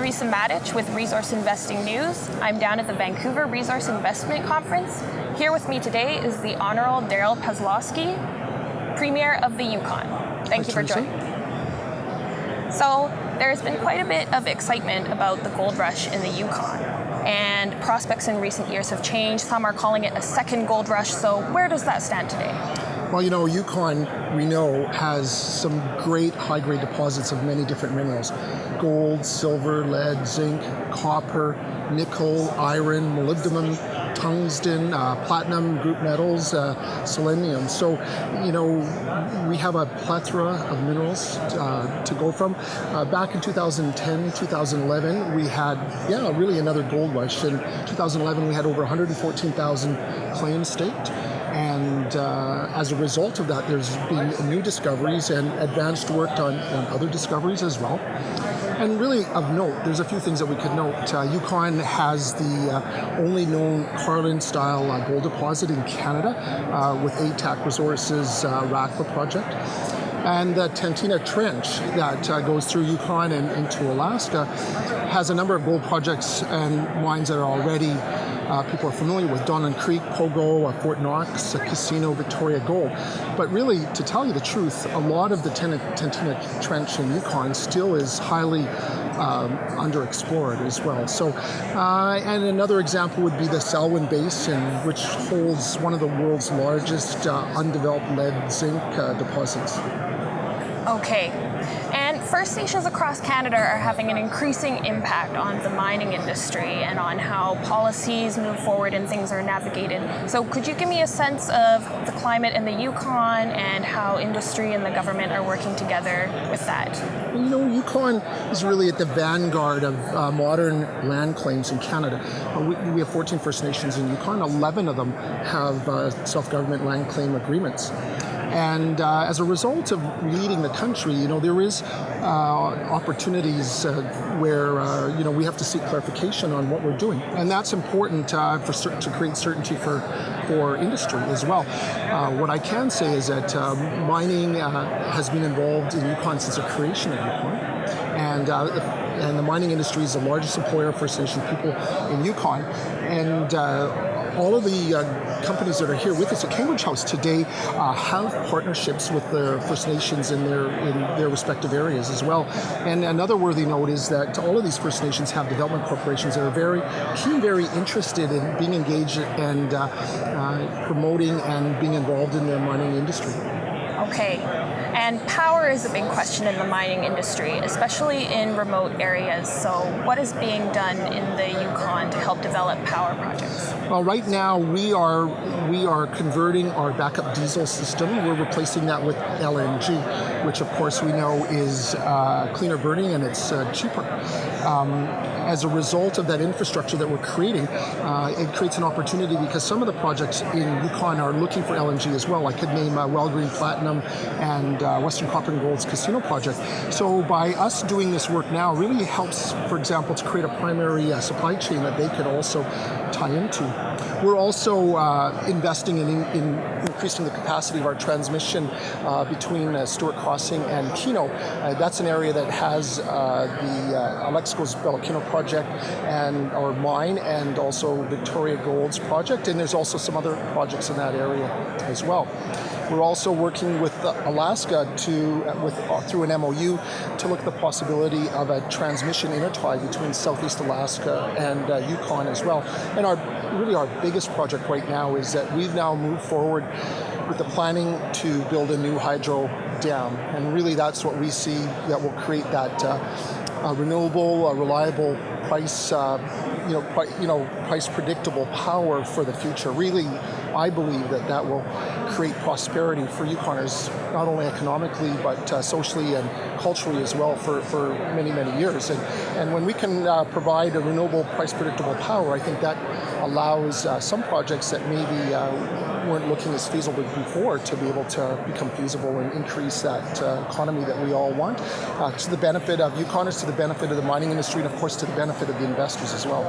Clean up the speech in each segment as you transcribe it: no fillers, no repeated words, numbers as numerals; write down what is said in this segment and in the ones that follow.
Teresa Matic with Resource Investing News. I'm down at the Vancouver Resource Investment Conference. Here with me today is the Honorable Darrel Pasloski, Premier of the Yukon. Thank you for joining. So there's been quite a bit of excitement about the gold rush in the Yukon, and prospects in recent years have changed. Some are calling it a second gold rush. So where does that stand today? Well, you know, Yukon, we know, has some great high-grade deposits of many different minerals. Gold, silver, lead, zinc, copper, nickel, iron, molybdenum, tungsten, platinum, group metals, selenium. So, you know, we have a plethora of minerals to go from. Back in 2010, 2011, we had, really another gold rush. In 2011, we had over 114,000 claims staked. And as a result of that, there's been new discoveries and advanced work on other discoveries as well. And really of note, there's a few things that we could note. Yukon has the only known Carlin-style gold deposit in Canada with ATAC Resources' Rackla project. And the Tantina Trench that goes through Yukon and into Alaska has a number of gold projects and mines that are already people are familiar with: Donlin Creek, Pogo, Fort Knox, Casino, Victoria Gold. But really, to tell you the truth, a lot of the Tantina Trench in Yukon still is highly underexplored as well. So, and another example would be the Selwyn Basin, which holds one of the world's largest undeveloped lead zinc deposits. Okay. And First Nations across Canada are having an increasing impact on the mining industry and on how policies move forward and things are navigated. So could you give me a sense of the climate in the Yukon and how industry and the government are working together with that? You know, Yukon is really at the vanguard of modern land claims in Canada. We have 14 First Nations in Yukon. 11 of them have self-government land claim agreements. And as a result of leading the country, you know, there is opportunities where, you know, we have to seek clarification on what we're doing. And that's important to create certainty for industry as well. What I can say is that mining has been involved in Yukon since the creation of Yukon. And the mining industry is the largest employer of First Nation people in Yukon. And all of the companies that are here with us at Cambridge House today have partnerships with the First Nations in their respective areas as well. And another worthy note is that all of these First Nations have development corporations that are very keen, very interested in being engaged and promoting and being involved in the mining industry. Okay. And power is a big question in the mining industry, especially in remote areas. So what is being done in the Yukon to help develop power projects? Well, right now we are converting our backup diesel system. We're replacing that with LNG, which of course we know is cleaner burning and it's cheaper. As a result of that infrastructure that we're creating, it creates an opportunity because some of the projects in Yukon are looking for LNG as well. I could name Wellgreen Platinum and Western Copper and Gold's Casino project. So by us doing this work now really helps, for example, to create a primary supply chain that they could also tie into. We're also investing in increasing the capacity of our transmission between Stewart Crossing and Keno. That's an area that has the Alexco's Belokino project and our mine, and also Victoria Gold's project, and there's also some other projects in that area as well. We're also working with Alaska through an MOU to look at the possibility of a transmission intertie between Southeast Alaska and Yukon as well. And our biggest project right now is that we've now moved forward with the planning to build a new hydro dam, and really that's what we see that will create that renewable, reliable price, price predictable power for the future. Really, I believe that will create prosperity for Yukoners, not only economically, but socially and culturally as well for many, many years. And when we can provide a renewable, price predictable power, I think that allows some projects that maybe weren't looking as feasible before to be able to become feasible and increase that economy that we all want, to the benefit of Yukoners, to the benefit of the mining industry, and of course to the benefit of the investors as well.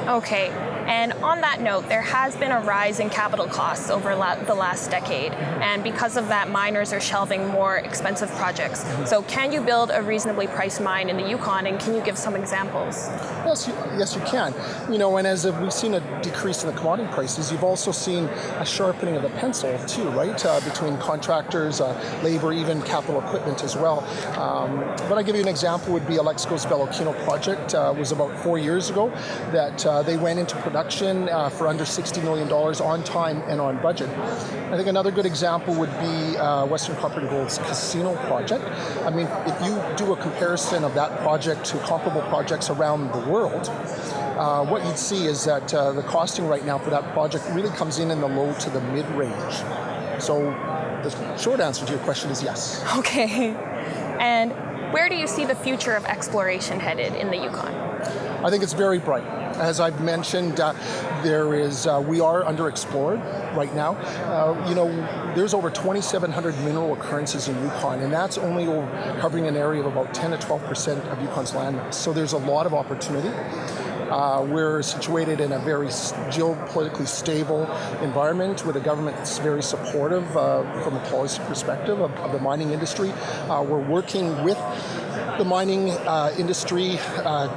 Okay. And on that note, there has been a rise in capital costs over the last decade. And because of that, miners are shelving more expensive projects. So can you build a reasonably priced mine in the Yukon, and can you give some examples? Yes, you can. And as we've seen a decrease in the commodity prices, you've also seen a sharpening of the pencil too, right? Between contractors, labor, even capital equipment as well. But I give you an example would be Alexco's Velokino project. Was about 4 years ago that they went into production for under $60 million on time and on budget. I think another good example would be Western Copper and Gold's Casino project. I mean, if you do a comparison of that project to comparable projects around the world, what you'd see is that the costing right now for that project really comes in the low to the mid-range. So the short answer to your question is yes. Okay. And where do you see the future of exploration headed in the Yukon? I think it's very bright. As I've mentioned, we are underexplored right now. There's over 2,700 mineral occurrences in Yukon, and that's only covering an area of about 10 to 12% of Yukon's landmass. So there's a lot of opportunity. We're situated in a very geopolitically stable environment with a government that's very supportive from a policy perspective of the mining industry. We're working with the mining industry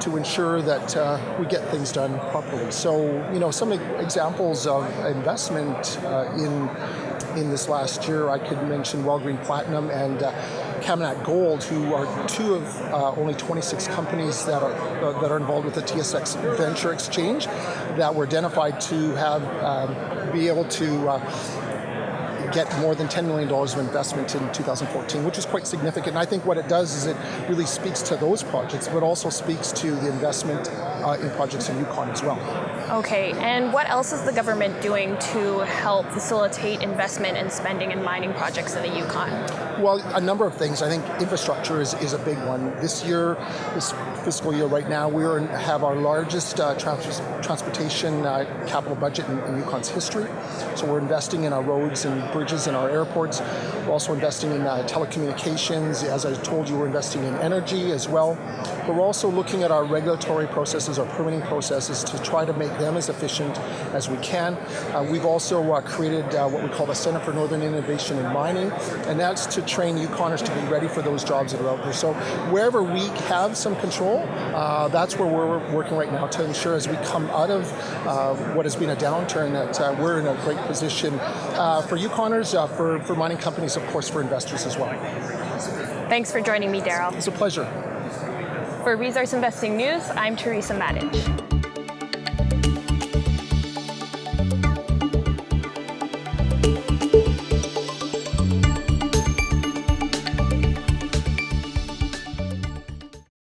to ensure that we get things done properly. So, some examples of investment in this last year, I could mention Wellgreen Platinum and Camanachd Gold, who are two of only 26 companies that are involved with the TSXV Venture Exchange that were identified to be able to get more than $10 million of investment in 2014, which is quite significant. And I think what it does is it really speaks to those projects, but also speaks to the investment in projects in Yukon as well. Okay, and what else is the government doing to help facilitate investment and spending in mining projects in the Yukon? Well, a number of things. I think infrastructure is a big one. This fiscal year right now, we have our largest transportation capital budget in Yukon's history. So we're investing in our roads and bridges and our airports. We're also investing in telecommunications. As I told you, we're investing in energy as well. But we're also looking at our regulatory processes, our permitting processes, to try to make them as efficient as we can. We've also created what we call the Center for Northern Innovation in Mining, and that's to train Yukoners to be ready for those jobs that are out there. So wherever we have some control, that's where we're working right now to ensure as we come out of what has been a downturn that we're in a great position for Yukoners, for mining companies, of course, for investors as well. Thanks for joining me, Darrell. It's a pleasure. For Resource Investing News, I'm Teresa Matic.